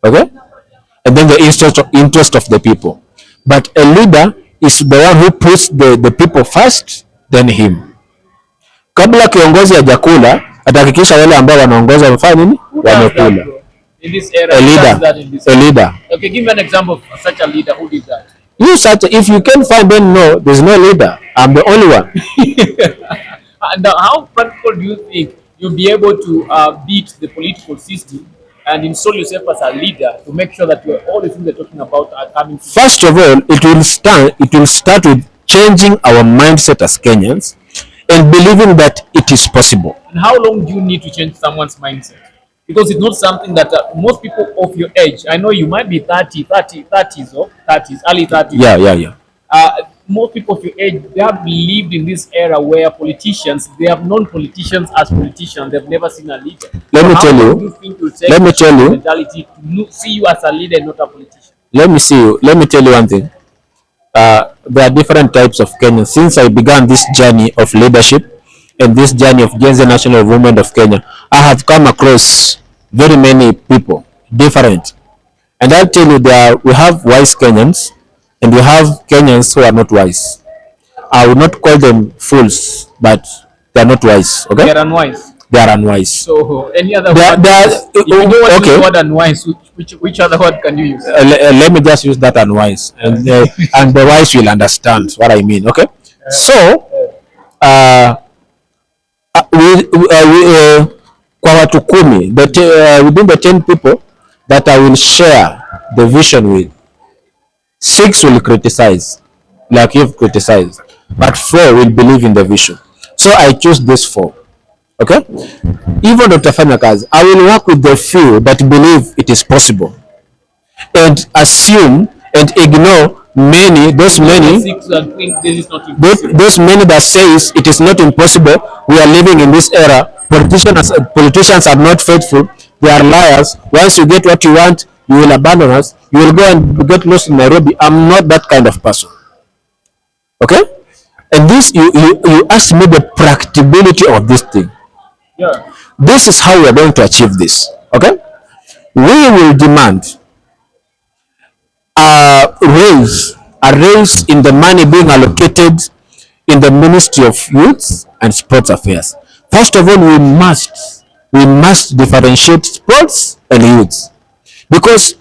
Okay, and then the interest of the people. But a leader is the one who puts the people first, then him. Kabla kiongozi hajakula atahakikisha wale ambao wanaongoza wamefanya nini? Wamekula. In this era, a leader. Okay, give me an example of such a leader who did that. If you can find them, no, there's no leader. I'm the only one. And how practical do you think you'll be able to beat the political system and install yourself as a leader to make sure that all the things they're talking about are coming? First of all, it will start with changing our mindset as Kenyans and believing that it is possible. And how long do you need to change someone's mindset? Because it's not something that most people of your age, I know you might be 30s, early 30s. Yeah. Most people of your age, they have lived in this era where they have known politicians as politicians. They've never seen a leader. Let me tell you. Mentality to see you as a leader, not a politician. Let me tell you one thing. There are different types of Kenyans. Since I began this journey of leadership and this journey of Gen Z National Movement of Kenya, I have come across very many people, different. And I'll tell you, we have wise Kenyans and we have Kenyans who are not wise. I will not call them fools, but they are not wise. Okay? They are unwise. They are unwise. So any other word? If you don't want to use the word unwise, which other word can you use? Let me just use that unwise, and the wise will understand what I mean. Okay? So kwa watu 10, within the 10 people that I will share the vision with, 6 will criticize, like you've criticized, but 4 will believe in the vision. So I choose these 4. Okay? Even Dr. Fanyakazi, I will work with the few that believe it is possible and assume and ignore those many that says it is not impossible. We are living in this era. Politicians are not faithful. They are liars. Once you get what you want, you will abandon us. You will go and get lost in Nairobi. I'm not that kind of person. Okay? And this, you ask me the practicability of this thing. Yeah. This is how we are going to achieve this. Okay? We will demand a raise in the money being allocated in the Ministry of Youth and Sports Affairs. First of all, we must differentiate sports and youth, because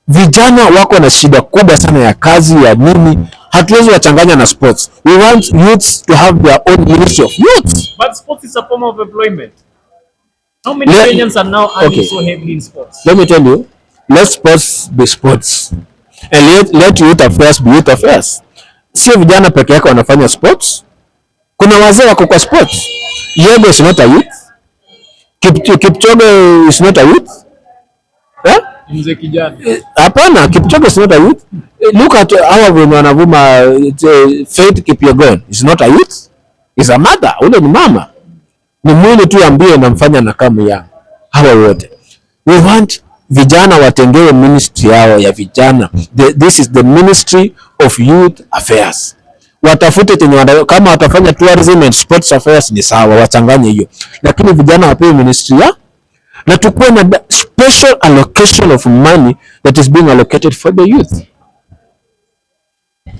vijana wako na shida kubwa sana ya kazi ya nini. Hatuwezi wachanganya na sports. We want youths to have their own Ministry of Youth. But sports is a form of employment. How many Kenyans are now earning so heavily in sports? Let me tell you, let sports be sports and let youth affairs be youth affairs. Sio vijana peke yake wanafanya sports. Kuna wazee wako kwa sports. Yego is not a youth. Kipchoge is not a youth. Eh? Mzee kijana. Hapana, Kipchoge is not a youth. Look at hawa wanavuma Faith Kipyegon is not a youth. Is a mother. Ule ni mama. Ni mwili tu ambie namfanya na kamu ya hawa wote. We want vijana watengewe ministry yao ya vijana. This is the Ministry of Youth Affairs. Watafute kama watafanya tourism and sports affairs ni sawa, wachanganye hiyo. Lakini vijana wapewe ministry ya, na tukuwe na special allocation of money that is being allocated for the youth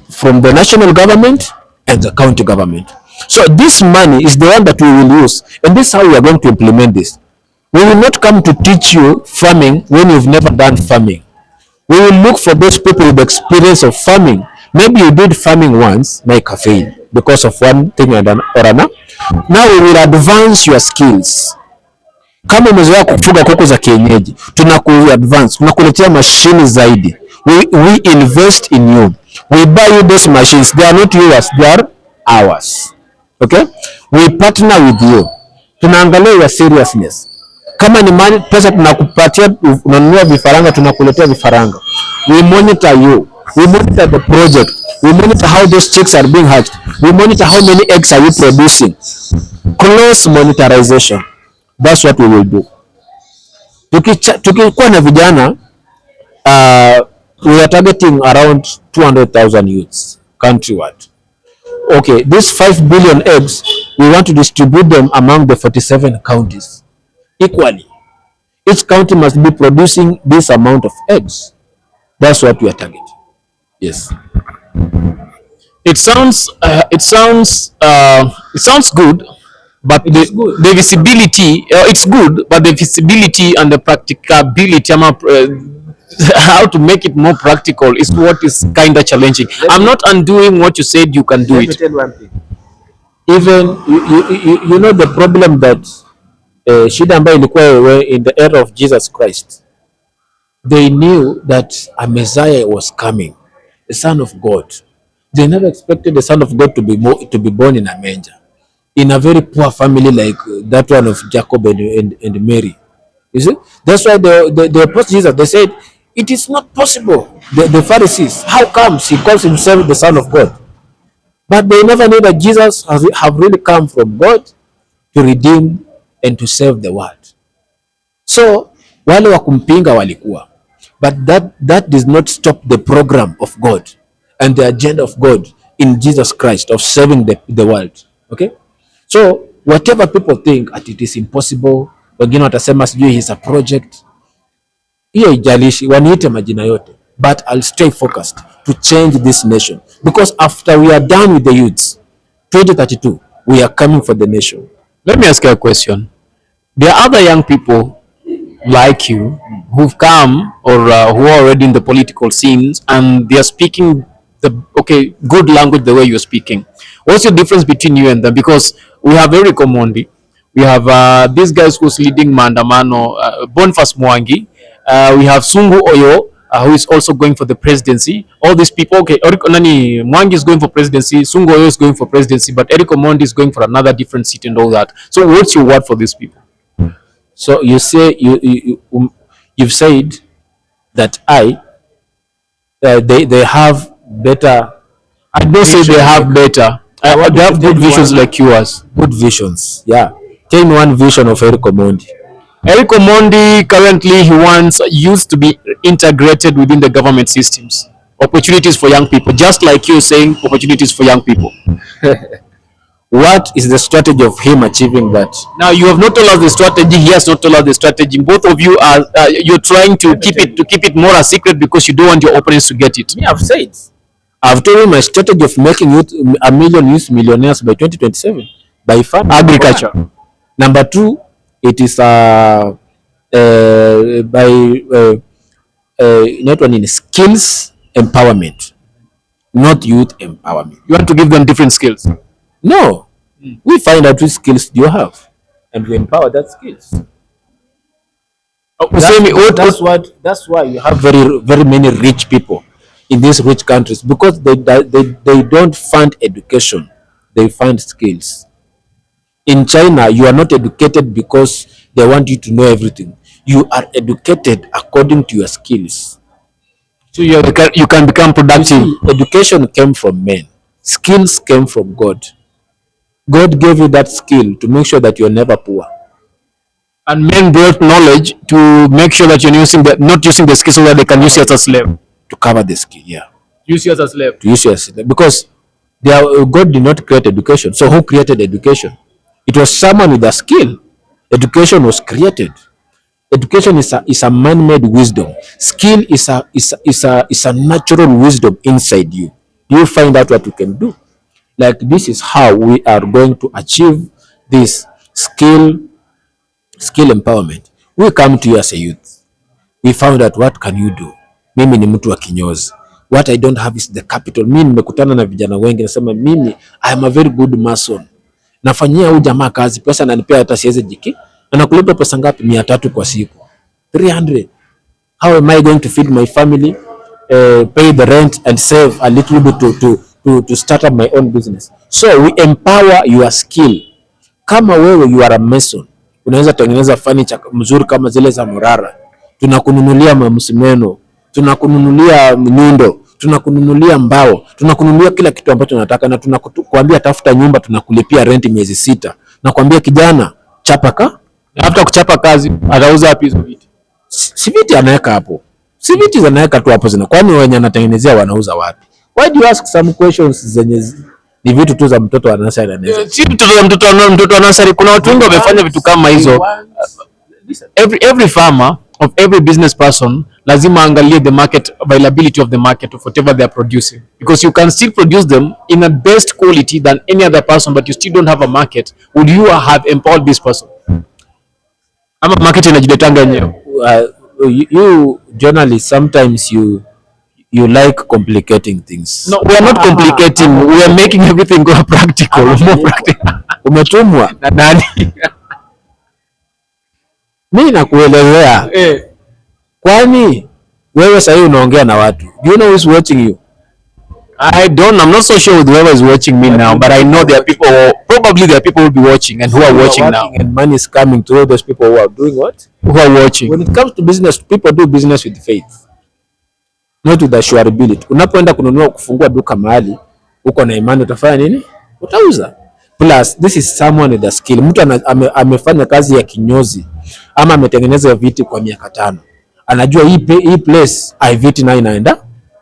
from the national government and the county government. So this money is the one that we will use, and this is how we are going to implement this. We will not come to teach you farming when you've never done farming. We will look for those people with experience of farming. Maybe you did farming once, make a fail because of one thing or another. Now we will advance your skills. Kama umezoea kufuga kuku za kienyeji, tunaku-advance, tunakuletea mashini zaidi. We invest in you. We buy you those machines. They are not yours, they are ours. Okay? We partner with you. Tunaangalia your seriousness. Kama ni mali pesa tunakupatia, unanunua vifaranga, tunakuletea vifaranga. We monitor you. We monitor the project. We monitor how those chicks are being hatched. We monitor how many eggs are you producing. Close monitorization. That's what we will do. Tukikuwa na vijana, we are targeting around 200,000 youths countrywide. Okay, these 5 billion eggs, we want to distribute them among the 47 counties equally. Each county must be producing this amount of eggs. That's what we are targeting. Yes. It sounds it sounds good, but the visibility it's good, but the visibility and the practicability how to make it more practical is what is kind of challenging. I'm not undoing what you said you can do Let me it. tell you one thing. Even you know the problem that shida ambayo ilikuwa in the era of Jesus Christ, they knew that a Messiah was coming, the Son of God. They never expected the Son of God to be born in a manger, in a very poor family like that one of Jacob and Mary. You see, that's why they opposed Jesus. They said it is not possible. The Pharisees, how comes he calls himself the Son of God? But they never knew that Jesus have really come from God to redeem and to save the world. So wale wa kumpinga walikuwa, but that does not stop the program of God and the agenda of God in Jesus Christ of saving the world. Okay, so whatever people think that it is impossible, wengine watasema sijui is a project, hiyo ijalishi, waniite majina yote, but I'll stay focused to change this nation, because after we are done with the youths 2032 we are coming for the nation. Let me ask you a question. There are other young people like you who've come or who are already in the political scenes and they are speaking the good language the way you're speaking. What's the difference between you and them? Because we have Eric Omondi, we have these guys who's leading maandamano, Boniface Mwangi, we have Sungu Oyo who is also going for the presidency. All these people, okay, Mwangi is going for presidency, Sungu Oyo is going for presidency, but Eric Omondi is going for another different seat and all that. So what's your word for these people? So you say you've said that they have better. I don't say they have better. They have good visions like yours. Good visions, yeah. Tell me one vision of Eric Omondi. Eric Omondi currently he wants youth to be integrated within the government systems. Opportunities for young people, just like you saying opportunities for young people. What is the strategy of him achieving that? Now you have not told us the strategy. He has not told us the strategy. Both of you are you're trying to keep it more a secret because you don't want your opponents to get it. Me, I've said. I've told you my strategy of making youth, a million youth millionaires by 2027 by farming. Agriculture. Number two, it is by not one in skills empowerment, not youth empowerment. You want to give them different skills. No, we find out which skills do you have, and we empower that skills. That's why you have very many rich people in these rich countries, because they don't fund education, they fund skills. In China, you are not educated because they want you to know everything. You are educated according to your skills. So you can become productive. See, education came from men. Skills came from God. God gave you that skill to make sure that you're never poor. And men brought knowledge to make sure that you're not using the skill so that they can use you as a slave. To cover the skill, yeah. Use you as a slave. To use you as a slave. Because God did not create education. So who created education? It was someone with a skill. Education was created. Education is a man-made wisdom. Skill is a natural wisdom inside you. You find out what you can do. Like, this is how we are going to achieve this skill empowerment. We come to you as a youth. We found out what can you do. Mimi ni mtu wa kinyozi. What I don't have is the capital. Mimi nimekutana na vijana wengi nasema mimi I am a very good mason. Nafanyia huyu jamaa kazi, pesa ananipea hata siweze jiki. Anakulipa pesa ngapi? 300 kwa siku. 300. How am I going to feed my family, pay the rent and save a little bit to start up my own business? So we empower your skill. Kama wewe you are a mason, unaweza tengeneza furniture mzuri kama zile za Murara. Tunakununulia msumeno, tunakununulia nyundo, tunakununulia mbao, tunakununulia kila kitu ambacho unataka, na tunakuambia tafuta nyumba, tunakulipia rent miezi 6. Nakwambia kijana, chapa After kuchapa kazi atauza wapi hizo viti? Si viti anaweka hapo. Si viti anaweka tu hapo zina. Kwani wenye anatengenezea wanauza wapi? Why do you ask some questions zenye ni vitu tu za mtoto wa nursery anaweza? Si vitu za mtoto wa nursery, kuna watu wengi wamefanya vitu kama hizo. every farmer of every business person lazima angalie the market availability of the market of whatever they are producing, because you can still produce them in a best quality than any other person, but you still don't have a market. Would you have empowered this person? Ama market inajiletanga yenyewe. You journalists, sometimes you like complicating things. No, we are not complicating. We are making everything go practical, more practical. Umetumwa Na nani? mimi nakuelezea. Kwani wewe sasa unaongea na watu. Do you know who is watching you? I'm not so sure with whoever is watching me now, but I know there are people, probably there are people who will be watching and who are watching now. And money is coming to all those people who are doing what? Who are watching. When it comes to business, people do business with faith, not with assurability. Unapoenda kununua kufungua duka mahali, uko na imani utafanya nini? Utauza. Plus, this is someone with a skill. Mtu amefanya kazi ya kinyozi ama ametengeneza viti kwa miaka 5. Anajua hii place viti na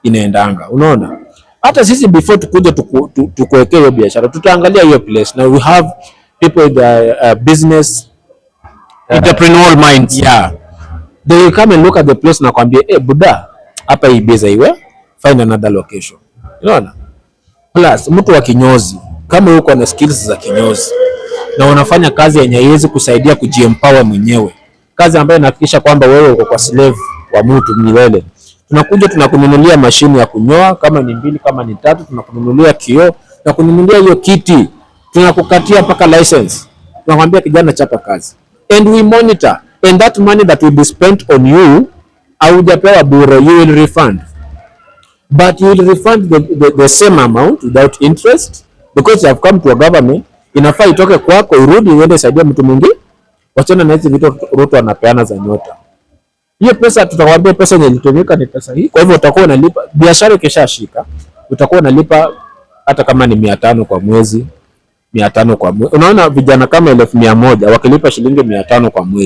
inaendanga. Unaona? Hata sisi before tukuje tukuwekea hiyo biashara, tutaangalia hiyo place. Now we have people with business entrepreneurial minds. Yeah. They will come and look at the place na kwambia, buda, hapa hii beza iwe, find another location. Unaona? Plus, mtu wa kinyozi, kama uko na skills za kinyozi na unafanya kazi yenye haiwezi kusaidia kujiempower mwenyewe, kazi ambayo inahakikisha kwamba wewe uko kwa slave wa mtu milele, tunakuja tunakununulia mashine ya kunyoa, kama ni 2 kama ni 3, tunakununulia kioo, tunakununulia hiyo kiti, tunakukatia mpaka license, tunakwambia kijana chapa kazi, and we monitor, and that money that will be spent on you haujapewa bure, you will refund, but you will refund the same amount without interest, because you have come to a government. Inafaa itoke kwako irudi iende saidia mtu mwingine. Wachana na hizi vitu Ruto anapeana za nyota. Hiyo pesa tutakwambia pesa yenye ilitumika ni pesa hii. Kwa hivyo utakuwa unalipa, biashara ikishashika utakuwa unalipa hata kama ni 500 kwa mwezi, 500 kwa mwezi. Unaona vijana kama 1100 wakilipa shilingi 500 kwa mwezi.